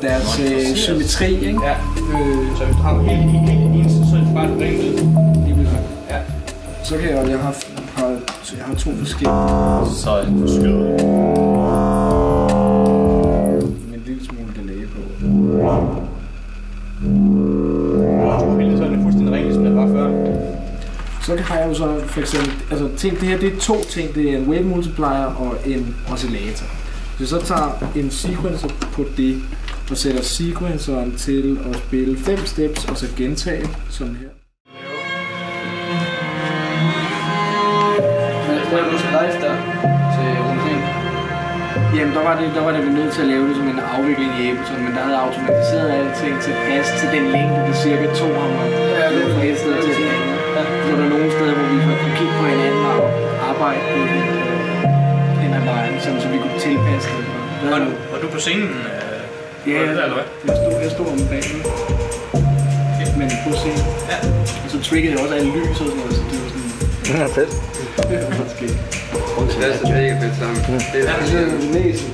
Deres symmetri, ikke? Ja. Så hvis du har helt eneste, så er det bare et rent lyd. Ja. Så kan jeg har to forskellige. Så er det forskellige. Med en lille smule delay på. Så er det fuldstændig rent, som det var før. Så har jeg jo så for eksempel, altså det her det er to ting, det er en wave multiplier og en oscillator. Hvis jeg så tager en sequencer på det, og sætter sequenceren til at spille 5 steps, og så gentage sådan her. Hvad er du så live der til Rundsen? Jamen, der var det vi nødt til at lave det som en afvikling i Ableton, men der havde automatiseret alting til pas til den længde, det cirka 2 hammer. Ja, det var et sted til det. Så er der nogle steder, hvor vi kunne kigge på hinanden og arbejde på hen ad vejen, så vi kunne tilpasse det. Var du på scenen? Ja, jeg stod om bagen. Men på scenen. Ja. Og så triggede jeg også alle lys og sådan noget, så det var sådan... Ja, fedt. Det var skægt. Det er så mega fedt sammen. Det er næsen.